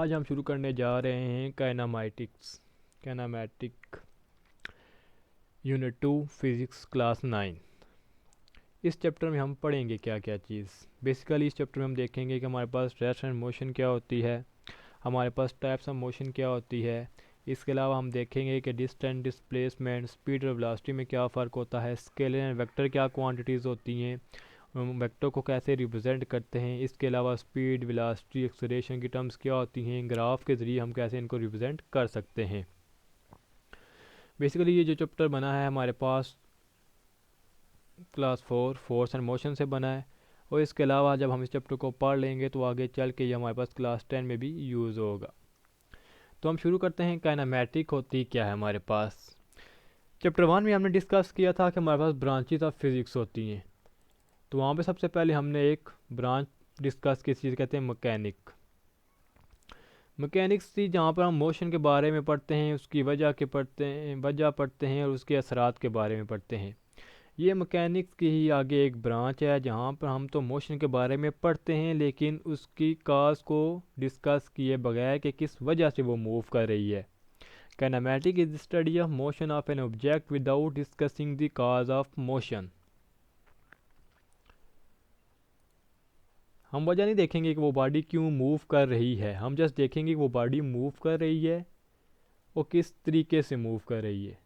आज हम शुरू करने जा रहे हैं काइनामेटिक यूनिट 2 फिज़िक्स क्लास 9। इस चैप्टर में हम पढ़ेंगे क्या क्या चीज़। बेसिकली इस चैप्टर में हम देखेंगे कि हमारे पास रेस्ट एंड मोशन क्या होती है, हमारे पास टाइप्स ऑफ मोशन क्या होती है। इसके अलावा हम देखेंगे कि डिस्टेंस, डिस्प्लेसमेंट, स्पीड और वेलोसिटी में क्या फ़र्क होता है, स्केलर एंड वेक्टर क्या क्वांटिटीज़ होती हैं, वेक्टर को कैसे रिप्रेजेंट करते हैं। इसके अलावा स्पीड, वेलोसिटी, एक्सेलरेशन की टर्म्स क्या होती हैं, ग्राफ के ज़रिए हम कैसे इनको रिप्रेजेंट कर सकते हैं। बेसिकली ये जो चैप्टर बना है हमारे पास क्लास 4 फोर्स एंड मोशन से बना है, और इसके अलावा जब हम इस चैप्टर को पढ़ लेंगे तो आगे चल के ये हमारे पास क्लास 10 में भी यूज़ होगा। तो हम शुरू करते हैं काइनेमेटिक होती क्या है हमारे पास। चैप्टर 1 में हमने डिस्कस किया था कि हमारे पास ब्रांचेस ऑफ फिज़िक्स होती हैं। तो वहाँ पे सबसे पहले हमने एक ब्रांच डिस्कस किस चीज़ कहते हैं, मैकेनिक्स थी, जहाँ पर हम मोशन के बारे में पढ़ते हैं, उसकी वजह पढ़ते हैं और उसके असरात के बारे में पढ़ते हैं। ये मैकेनिक्स की ही आगे एक ब्रांच है जहाँ पर हम तो मोशन के बारे में पढ़ते हैं लेकिन उसकी काज को डिस्कस किए बगैर कि किस वजह से वो मूव कर रही है। Kinematic is the study of motion of an object without discussing the cause of motion. हम वजह नहीं देखेंगे कि वो बॉडी क्यों मूव कर रही है, हम जस्ट देखेंगे कि वो बॉडी मूव कर रही है और किस तरीके से मूव कर रही है।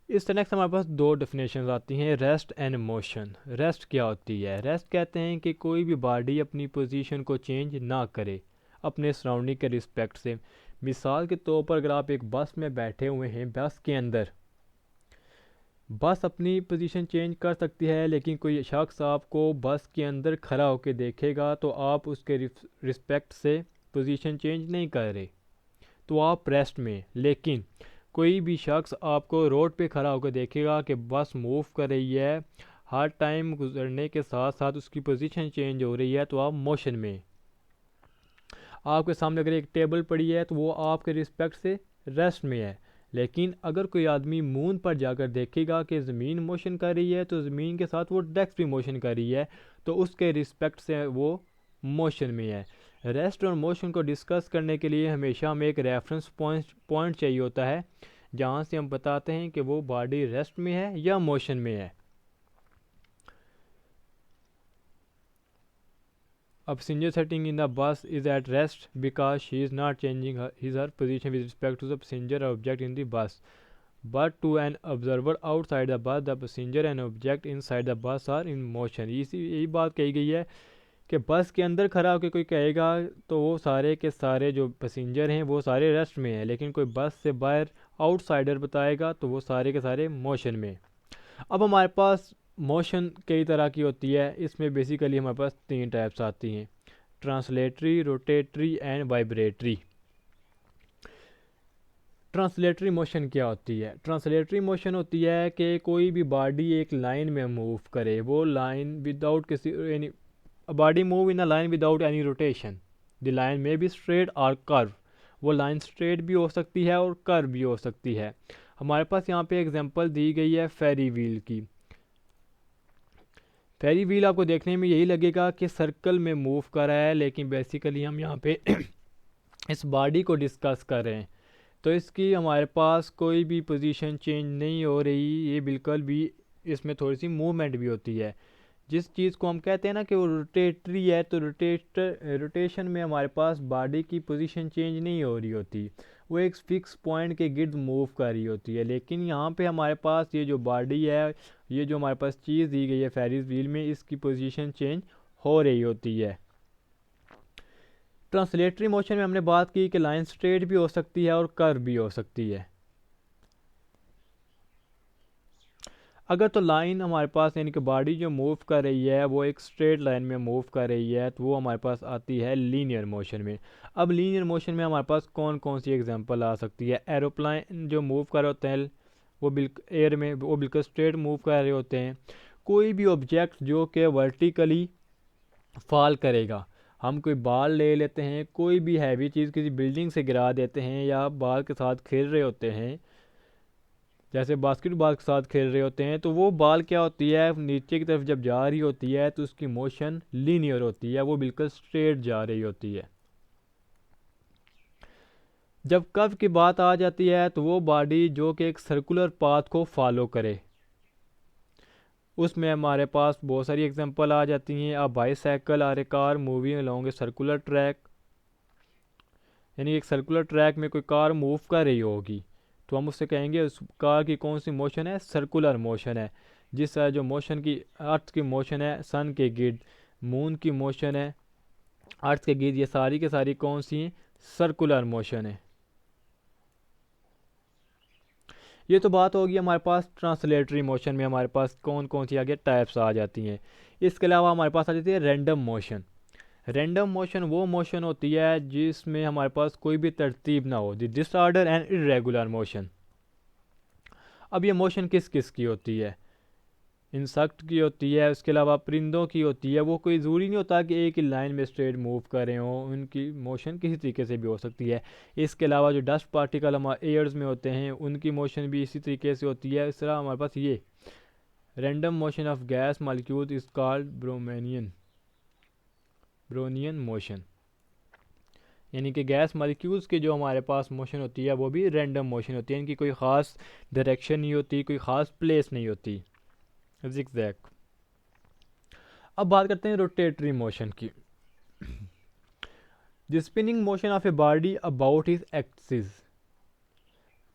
इस तरह से हमारे पास दो डेफिनेशन आती हैं, रेस्ट एंड मोशन। रेस्ट क्या होती है? रेस्ट कहते हैं कि कोई भी बॉडी अपनी पोजीशन को चेंज ना करे अपने सराउंडिंग के रिस्पेक्ट से। मिसाल के तौर पर अगर आप एक बस में बैठे हुए हैं, बस के अंदर, बस अपनी पोजीशन चेंज कर सकती है लेकिन कोई शख्स आपको बस के अंदर खड़ा होकर देखेगा तो आप उसके रिस्पेक्ट से पोजीशन चेंज नहीं कर रहे, तो आप रेस्ट में। लेकिन कोई भी शख्स आपको रोड पे खड़ा होकर देखेगा कि बस मूव कर रही है, हर टाइम गुजरने के साथ साथ उसकी पोजीशन चेंज हो रही है, तो आप मोशन में। आपके सामने अगर एक टेबल पड़ी है तो वो आपके रिस्पेक्ट से रेस्ट में है। लेकिन अगर कोई आदमी मून पर जाकर देखेगा कि ज़मीन मोशन कर रही है तो ज़मीन के साथ वो डेस्क भी मोशन कर रही है, तो उसके रिस्पेक्ट से वो मोशन में है। रेस्ट और मोशन को डिस्कस करने के लिए हमेशा हमें एक रेफरेंस पॉइंट चाहिए होता है जहाँ से हम बताते हैं कि वो बॉडी रेस्ट में है या मोशन में है। A passenger sitting in the bus is at rest because she is not changing her position with respect to the passenger or object in the bus. But to an observer outside the bus, the passenger and object inside the bus are in motion. यही बात कही गई है कि बस के अंदर खड़ा होकर कोई कहेगा तो वो सारे के सारे जो पैसेंजर हैं वो सारे रेस्ट में हैं, लेकिन कोई बस से बाहर आउटसाइडर बताएगा तो वो सारे के सारे मोशन में। अब हमारे पास मोशन कई तरह की होती है, इसमें बेसिकली हमारे पास तीन टाइप्स आती हैं, translatory, rotatory and vibratory. Translatory motion क्या होती है? ट्रांसलेटरी मोशन होती है कि कोई भी बॉडी एक लाइन में मूव करे, वो लाइन विदाउट किसी any body move in a line without any rotation. The line में बी स्ट्रेट और कर्व, वो लाइन स्ट्रेट भी हो सकती है और कर्व भी हो सकती है। हमारे पास यहाँ पे एग्जांपल दी गई है फेरी व्हील की। फेरी व्हील आपको देखने में यही लगेगा कि सर्कल में मूव कर रहा है, लेकिन बेसिकली हम यहाँ पे इस बॉडी को डिस्कस कर रहे हैं, तो इसकी हमारे पास कोई भी पोजीशन चेंज नहीं हो रही, ये बिल्कुल भी, इसमें थोड़ी सी मूवमेंट भी होती है। जिस चीज़ को हम कहते हैं ना कि वो रोटेटरी है, तो रोटेशन में हमारे पास बॉडी की पोजीशन चेंज नहीं हो रही होती, वो एक फिक्स पॉइंट के गिर्द मूव कर रही होती है। लेकिन यहाँ पे हमारे पास ये जो बॉडी है, ये जो हमारे पास चीज़ दी गई है फेरिस व्हील में, इसकी पोजीशन चेंज हो रही होती है। ट्रांसलेटरी मोशन में हमने बात की कि लाइन स्ट्रेट भी हो सकती है और कर्व भी हो सकती है। अगर तो लाइन हमारे पास यानी कि बॉडी जो मूव कर रही है वो एक स्ट्रेट लाइन में मूव कर रही है, तो वो हमारे पास आती है लीनियर मोशन में। अब लीनियर मोशन में हमारे पास कौन कौन सी एग्जांपल आ सकती है? एरोप्लेन जो मूव कर रहे होते हैं वो एयर में वो बिल्कुल स्ट्रेट मूव कर रहे होते हैं। कोई भी ऑब्जेक्ट जो कि वर्टिकली फॉल करेगा, हम कोई बॉल ले लेते हैं, कोई भी हैवी चीज़ किसी बिल्डिंग से गिरा देते हैं या बॉल के साथ खेल रहे होते हैं, जैसे बास्केटबॉल के साथ खेल रहे होते हैं, तो वो बॉल क्या होती है, नीचे की तरफ जब जा रही होती है तो उसकी मोशन लीनियर होती है, वो बिल्कुल स्ट्रेट जा रही होती है। जब कर्व की बात आ जाती है तो वो बॉडी जो कि एक सर्कुलर पाथ को फॉलो करे, उसमें हमारे पास बहुत सारी एग्जांपल आ जाती हैं। A bicycle or a car moving along a circular track, यानी एक सर्कुलर ट्रैक में कोई कार मूव कर रही होगी तो हम उससे कहेंगे उस कार की कौन सी मोशन है, सर्कुलर मोशन है। जिस तरह जो मोशन की अर्थ की मोशन है सन के गिर्द, मून की मोशन है अर्थ के गिर्द, ये सारी के सारी कौन सी हैं, सर्कुलर मोशन है। ये तो बात होगी हमारे पास ट्रांसलेटरी मोशन में हमारे पास कौन कौन सी आगे टाइप्स आ जाती हैं। इसके अलावा हमारे पास आ जाती है रैंडम मोशन। रैंडम मोशन वो मोशन होती है जिसमें हमारे पास कोई भी तरतीब ना हो, the disorder and irregular motion. अब ये मोशन किस किस की होती है, इंसेक्ट की होती है, उसके अलावा परिंदों की होती है। वो कोई ज़रूरी नहीं होता कि एक ही लाइन में स्ट्रेट मूव कर रहे हों, उनकी मोशन किसी तरीके से भी हो सकती है। इसके अलावा जो डस्ट पार्टिकल हमारे एयर्स में होते हैं उनकी मोशन भी इसी तरीके से होती है। इस तरह हमारे पास ये random motion of gas molecule is called Brownian motion, यानी कि गैस मॉलिक्यूल्स की जो हमारे पास मोशन होती है वो भी रैंडम मोशन होती है। इनकी कोई ख़ास डायरेक्शन नहीं होती, कोई ख़ास प्लेस नहीं होती, ज़िगज़ैग। अब बात करते हैं रोटेटरी मोशन की। The spinning motion of a body about is axis,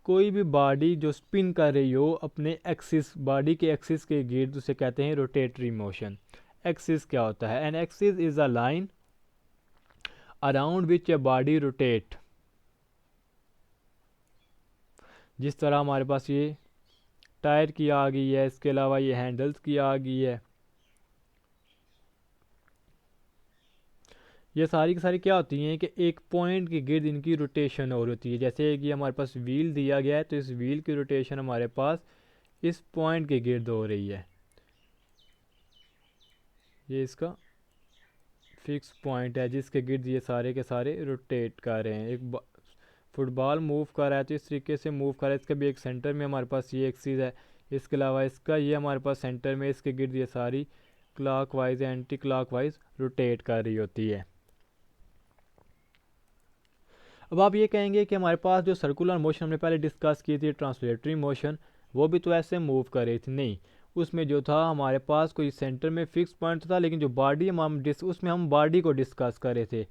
कोई भी बॉडी जो स्पिन कर रही हो अपने एक्सिस, बॉडी के एक्सिस के गिर्द, उसे कहते हैं रोटेटरी मोशन। एक्सिस क्या होता है, an axis is a line around which a body rotate. जिस तरह हमारे पास ये टायर की आ गई है, इसके अलावा ये हैंडल्स की आ गई है, ये सारी की सारी क्या होती हैं कि एक पॉइंट के गिर्द इनकी रोटेशन और होती है। जैसे कि हमारे पास व्हील दिया गया है तो इस व्हील की रोटेशन हमारे पास इस पॉइंट के गिर्द हो रही है, ये इसका फिक्स पॉइंट है जिसके गिर्द ये सारे के सारे रोटेट कर रहे हैं। एक फुटबॉल मूव कर रहा है तो इस तरीके से मूव कर रहा है, इसका भी एक सेंटर में हमारे पास ये एक्सिस है, इसके अलावा इसका ये हमारे पास सेंटर में, इसके गिर्द ये सारी क्लॉकवाइज एंटी क्लॉकवाइज रोटेट कर रही होती है। अब आप ये कहेंगे कि हमारे पास जो सर्कुलर मोशन हमने पहले डिस्कस की थी ट्रांसलेटरी मोशन, वो भी तो ऐसे मूव कर रही थी। नहीं, उसमें जो था हमारे पास कोई सेंटर में फिक्स पॉइंट था, लेकिन जो बॉडी उसमें हम बॉडी को डिस्कस कर रहे थे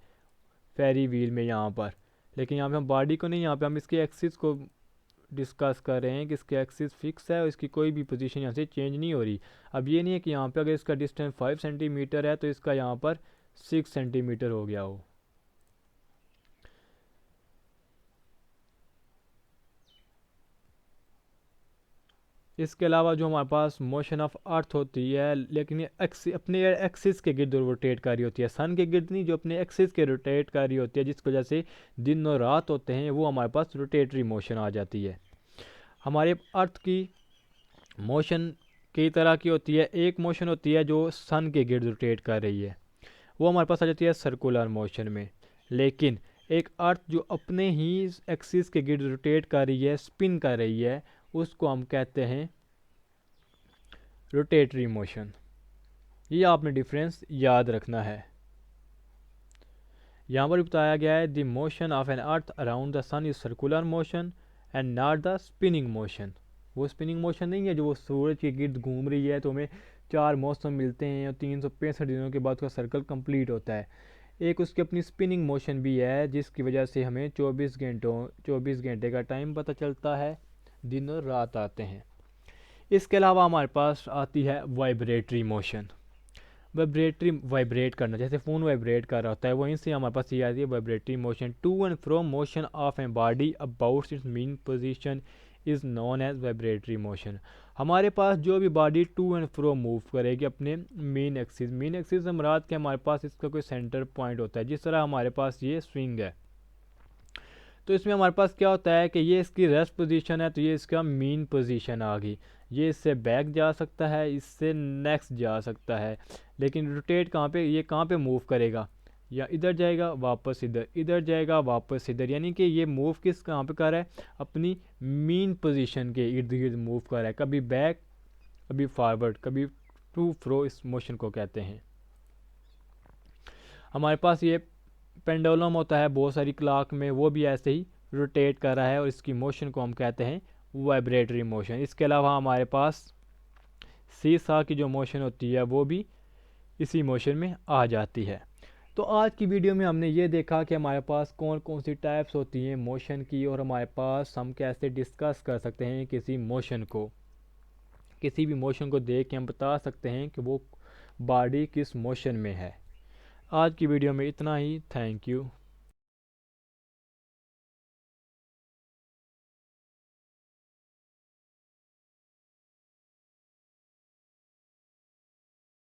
फेरी व्हील में यहाँ पर, लेकिन यहाँ पे हम बॉडी को नहीं, यहाँ पे हम इसके एक्सिस को डिस्कस कर रहे हैं कि इसके एक्सिस फिक्स है और इसकी कोई भी पोजीशन यहाँ से चेंज नहीं हो रही। अब ये नहीं है कि यहाँ पे अगर इसका डिस्टेंस 5 सेंटीमीटर है तो इसका यहाँ पर 6 सेंटीमीटर हो गया हो। इसके अलावा जो हमारे पास मोशन ऑफ अर्थ होती है, लेकिन ये अपने एक्सिस के गिर्द रोटेट कर रही होती है, सन के गिर्द नहीं, जो अपने एक्सिस के रोटेट कर रही होती है, जिसकी वजह से दिन और रात होते हैं, वो हमारे पास रोटेटरी मोशन आ जाती है। हमारे अर्थ की मोशन कई तरह की होती है। एक मोशन होती है जो सन के गिर्द रोटेट कर रही है, वो हमारे पास आ जाती है सर्कुलर मोशन में। लेकिन एक अर्थ जो अपने ही एक्सिस के गिर्द रोटेट कर रही है, स्पिन कर रही है, उसको हम कहते हैं रोटेटरी मोशन। ये आपने डिफरेंस याद रखना है। यहाँ पर बताया गया है the motion of an earth around the sun is circular motion and not the spinning motion. वो स्पिनिंग मोशन नहीं है जो वो सूरज के गिर्द घूम रही है तो हमें 4 मौसम मिलते हैं और 365 दिनों के बाद उसका सर्कल कंप्लीट होता है। एक उसकी अपनी स्पिनिंग मोशन भी है जिसकी वजह से हमें 24 घंटे का टाइम पता चलता है, दिन और रात आते हैं। इसके अलावा हमारे पास आती है वाइब्रेटरी मोशन। वाइब्रेट करना, जैसे फ़ोन वाइब्रेट कर रहा होता है, वहीं से हमारे पास ये आती है vibratory motion. To and fro motion of a body about its mean position is known as vibratory motion. हमारे पास जो भी body to and fro move करेगी अपने मेन एक्सिस से मुराद के हमारे पास इसका कोई सेंटर पॉइंट होता है। जिस तरह हमारे पास ये स्विंग है तो इसमें हमारे पास क्या होता है कि ये इसकी रेस्ट पोजीशन है तो ये इसका मेन पोजीशन आ गई, ये इससे बैक जा सकता है, इससे नेक्स्ट जा सकता है, लेकिन रोटेट कहाँ पे, ये कहाँ पे मूव करेगा, या इधर जाएगा वापस इधर, इधर जाएगा वापस इधर, यानी कि ये मूव किस कहाँ पे कर रहा है, अपनी मेन पोजीशन के इर्द गिर्द मूव कर रहा है, कभी बैक कभी फॉरवर्ड कभी टू फ्रो, इस मोशन को कहते हैं। हमारे पास ये पेंडुलम होता है बहुत सारी क्लॉक में, वो भी ऐसे ही रोटेट कर रहा है और इसकी मोशन को हम कहते हैं वाइब्रेटरी मोशन। इसके अलावा हमारे पास सीसा की जो मोशन होती है वो भी इसी मोशन में आ जाती है। तो आज की वीडियो में हमने ये देखा कि हमारे पास कौन कौन सी टाइप्स होती हैं मोशन की, और हमारे पास हम कैसे डिस्कस कर सकते हैं किसी भी मोशन को देख के हम बता सकते हैं कि वो बॉडी किस मोशन में है। आज की वीडियो में इतना ही। Thank you.